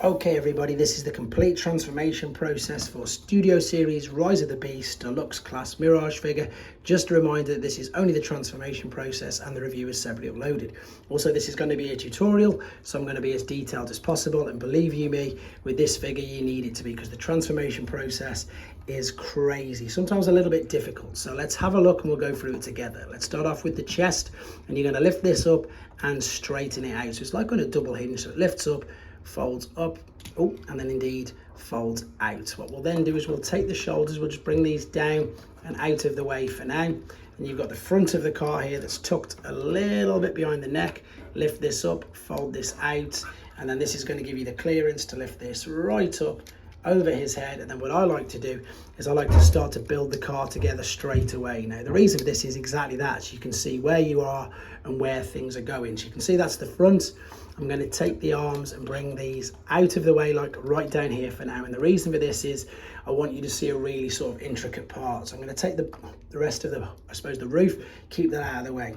Okay everybody, this is the complete transformation process for Studio Series Rise of the Beast Deluxe Class Mirage figure. Just a reminder that this is only the transformation process and the review is separately uploaded. Also, this is going to be a tutorial, so I'm going to be as detailed as possible, and believe you me, with this figure you need it to be, because the transformation process is crazy, sometimes a little bit difficult. So let's have a look and we'll go through it together. Let's start off with the chest, and you're going to lift this up and straighten it out. So it's like on a double hinge, so it lifts up, folds up, and then indeed folds out. What we'll then do is we'll take the shoulders, we'll just bring these down and out of the way for now, and you've got the front of the car here that's tucked a little bit behind the neck. Lift this up, fold this out, and then this is going to give you the clearance to lift this right up over his head. And then what I like to do is I like to start to build the car together straight away. Now the reason for this is exactly that, so you can see where you are and where things are going. So you can see that's the front. I'm going to take the arms and bring these out of the way, like right down here for now. And the reason for this is I want you to see a really sort of intricate part. So I'm going to take the rest of the, I suppose, the roof, keep that out of the way.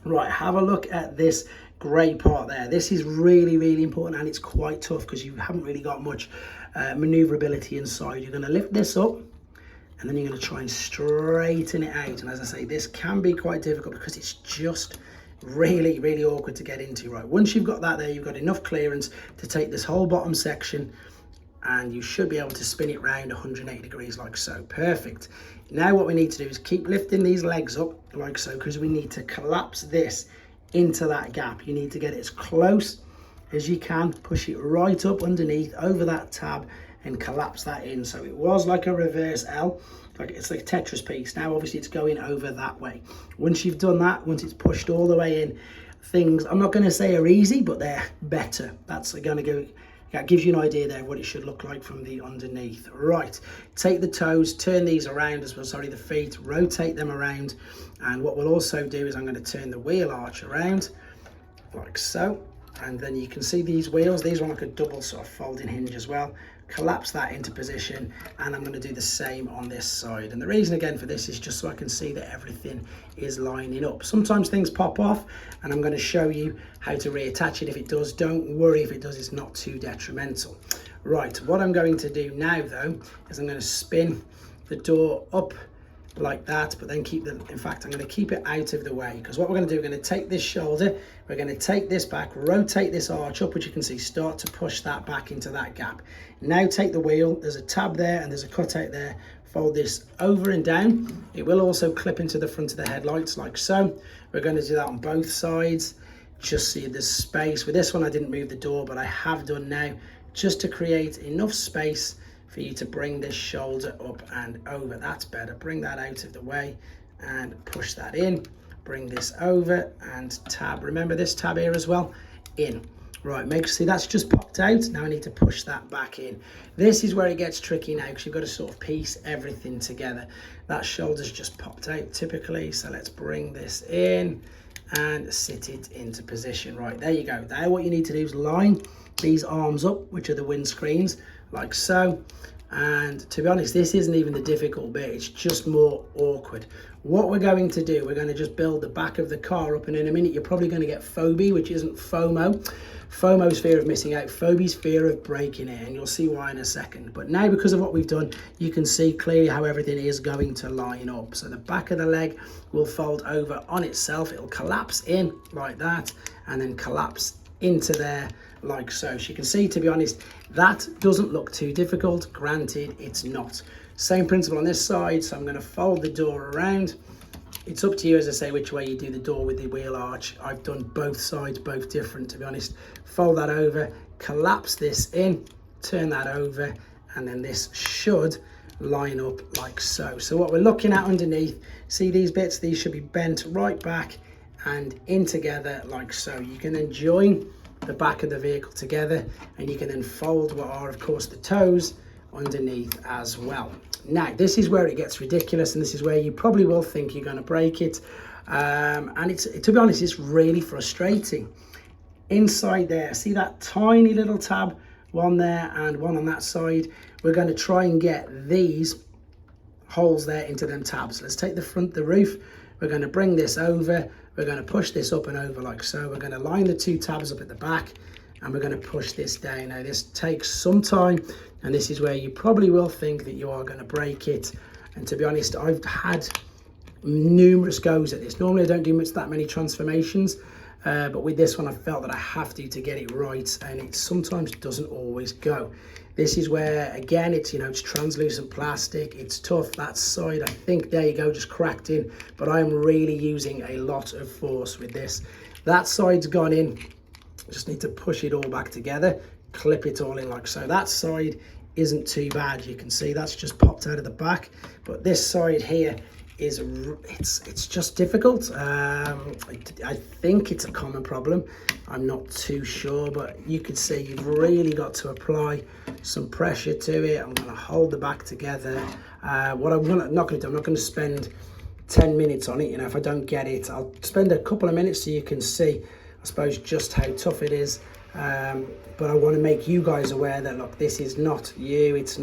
Right, have a look at this grey part there. This is really, really important, and it's quite tough because you haven't really got much maneuverability inside. You're going to lift this up, and then you're going to try and straighten it out. And as I say, this can be quite difficult because it's just really, really awkward to get into. Right, once you've got that there, you've got enough clearance to take this whole bottom section, and you should be able to spin it round 180 degrees like so. Perfect. Now what we need to do is keep lifting these legs up like so, because we need to collapse this into that gap. You need to get it as close as you can, push it right up underneath over that tab and collapse that in. So it was like a reverse L, like it's like a Tetris piece. Now obviously it's going over that way. Once you've done that, once it's pushed all the way in, things, I'm not going to say are easy, but they're better. That's going to go, that gives you an idea there of what it should look like from the underneath. Right, take the toes, turn these around as well, sorry, the feet, rotate them around. And what we'll also do is I'm going to turn the wheel arch around like so. And then you can see these wheels, these are like a double sort of folding hinge as well. Collapse that into position, and I'm going to do the same on this side. And the reason again for this is just so I can see that everything is lining up. Sometimes things pop off, and I'm going to show you how to reattach it. If it does, don't worry. If it does, it's not too detrimental. Right, what I'm going to do now though is I'm going to spin the door up like that, but then keep the, in fact I'm going to keep it out of the way, because what we're going to do, we're going to take this shoulder, we're going to take this back, rotate this arch up, which you can see start to push that back into that gap. Now take the wheel, there's a tab there and there's a cutout there, fold this over and down. It will also clip into the front of the headlights like so. We're going to do that on both sides. Just see there's space. With this one I didn't move the door, but I have done now, just to create enough space for you to bring this shoulder up and over. That's better. Bring that out of the way and push that in. Bring this over and tab. Remember this tab here as well, in. Right, see that's just popped out. Now I need to push that back in. This is where it gets tricky now, because you've got to sort of piece everything together. That shoulder's just popped out typically, so let's bring this in and sit it into position. Right, there you go. Now what you need to do is line these arms up, which are the windscreens, like so. And to be honest, this isn't even the difficult bit, it's just more awkward. What we're going to do, we're going to just build the back of the car up, and in a minute you're probably going to get phobia, which isn't FOMO. FOMO's fear of missing out, phobie's fear of breaking it, and you'll see why in a second. But now, because of what we've done, you can see clearly how everything is going to line up. So the back of the leg will fold over on itself, it'll collapse in like that, and then collapse into there like so. So you can see, to be honest, that doesn't look too difficult. Granted, it's not. Same principle on this side, so I'm going to fold the door around. It's up to you, as I say, which way you do the door with the wheel arch. I've done both sides, both different, to be honest. Fold that over, collapse this in, turn that over, and then this should line up like so. So what we're looking at underneath, see these bits, these should be bent right back and in together like so. You can then join the back of the vehicle together, and you can then fold what are of course the toes underneath as well. Now this is where it gets ridiculous, and this is where you probably will think you're going to break it, and it's, to be honest, it's really frustrating. Inside there, see that tiny little tab, one there and one on that side. We're going to try and get these holes there into them tabs. Let's take the front, the roof, we're going to bring this over, we're going to push this up and over like so. We're going to line the two tabs up at the back, and we're going to push this down. Now this takes some time, and this is where you probably will think that you are going to break it. And to be honest, I've had numerous goes at this. Normally I don't do that many transformations, but with this one I felt that I have to get it right, and it sometimes doesn't always go. This is where, again, it's, you know, it's translucent plastic, it's tough. That side, I think, there you go, just cracked in, but I'm really using a lot of force with this. That side's gone in, just need to push it all back together, clip it all in like so. That side isn't too bad, you can see that's just popped out of the back, but this side here is, it's just difficult. I think it's a common problem, I'm not too sure, but you can see you've really got to apply some pressure to it. I'm going to hold the back together. What I'm not going to do, I'm not going to spend 10 minutes on it. You know, if I don't get it, I'll spend a couple of minutes so you can see, I suppose, just how tough it is. But I want to make you guys aware that, look, this is not you, it's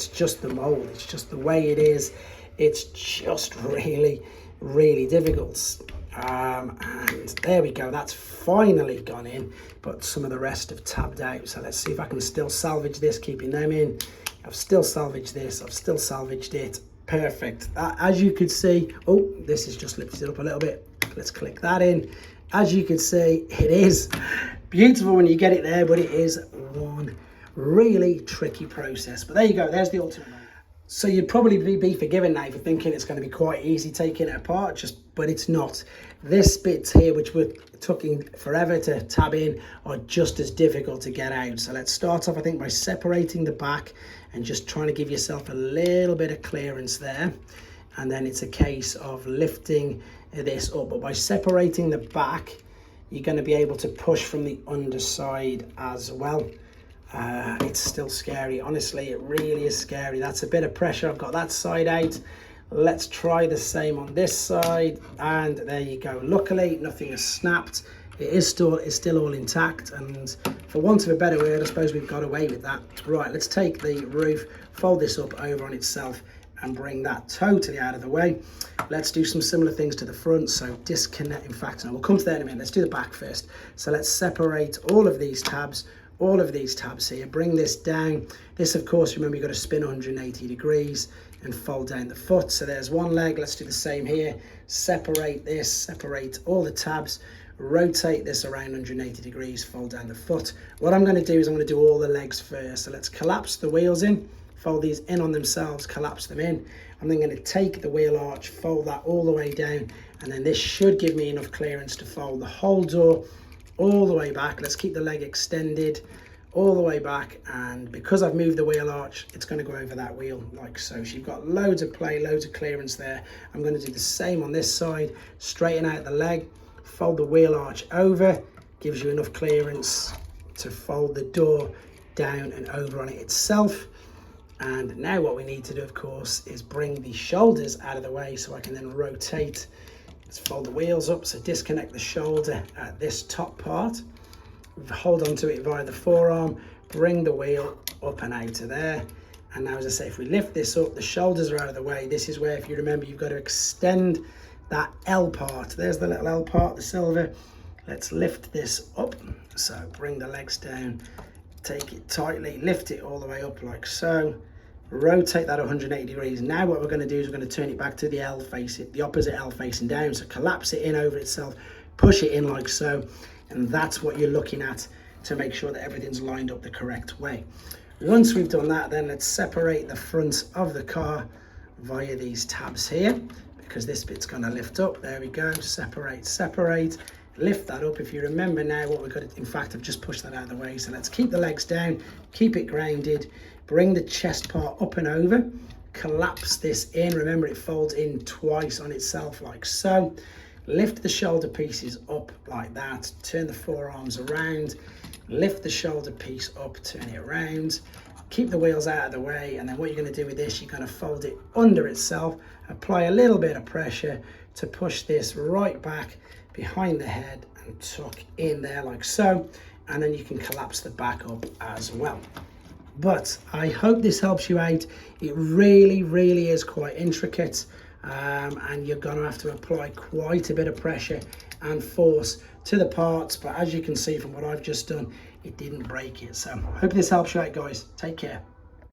just the mold, it's just the way it is. It's just really, really difficult. And there we go, that's finally gone in, but some of the rest have tabbed out. So let's see if I can still salvage this, keeping them in. I've still salvaged this, I've still salvaged it. Perfect. As you could see, oh, this has just lifted it up a little bit. Let's click that in. As you can see, it is beautiful when you get it there, but it is one really tricky process. But there you go, there's the ultimate. So you'd probably be forgiven now for thinking it's going to be quite easy taking it apart, but it's not. This bits here, which were taking forever to tab in, are just as difficult to get out. So let's start off, I think, by separating the back and just trying to give yourself a little bit of clearance there. And then it's a case of lifting this up. But by separating the back, you're going to be able to push from the underside as well. It's still scary, honestly, it really is scary. That's a bit of pressure. I've got that side out. Let's try the same on this side, and there you go. Luckily, nothing has snapped. It's still all intact, and for want of a better word, I suppose we've got away with that. Right, let's take the roof, fold this up over on itself, and bring that totally out of the way. Let's do some similar things to the front. So disconnect, in fact, no, we'll come to that in a minute. Let's do the back first. So let's separate all of these tabs here, bring this down. This, of course, remember, you've got to spin 180 degrees and fold down the foot. So there's one leg. Let's do the same here. Separate this, separate all the tabs, rotate this around 180 degrees, fold down the foot. What I'm going to do is I'm going to do all the legs first. So let's collapse the wheels in, fold these in on themselves, collapse them in. I'm then going to take the wheel arch, fold that all the way down, and then this should give me enough clearance to fold the whole door all the way back. Let's keep the leg extended all the way back, and because I've moved the wheel arch, it's going to go over that wheel like so. So you've got loads of play, loads of clearance there. I'm going to do the same on this side, straighten out the leg, fold the wheel arch over, gives you enough clearance to fold the door down and over on it itself. And now what we need to do, of course, is bring the shoulders out of the way so I can then rotate. Let's fold the wheels up, so disconnect the shoulder at this top part, hold on to it via the forearm, bring the wheel up and out of there. And now, as I say, if we lift this up, the shoulders are out of the way. This is where, if you remember, you've got to extend that L part. There's the little L part, the silver. Let's lift this up. So bring the legs down, take it tightly, lift it all the way up like so. Rotate that 180 degrees. Now what we're going to do is we're going to turn it back to the L facing, the opposite L facing down. So collapse it in over itself, push it in like so, and that's what you're looking at to make sure that everything's lined up the correct way. Once we've done that, then let's separate the front of the car via these tabs here, because this bit's going to lift up. There we go. Separate, separate. Lift that up. If you remember now what we've got, in fact, I've just pushed that out of the way. So let's keep the legs down, keep it grounded, bring the chest part up and over, collapse this in. Remember, it folds in twice on itself like so. Lift the shoulder pieces up like that, turn the forearms around, lift the shoulder piece up, turn it around, keep the wheels out of the way, and then what you're going to do with this, you're going to fold it under itself, apply a little bit of pressure to push this right back behind the head and tuck in there like so, and then you can collapse the back up as well. But I hope this helps you out. It really, really is quite intricate, and you're going to have to apply quite a bit of pressure and force to the parts. But as you can see from what I've just done, it didn't break it. So I hope this helps you out, guys. Take care.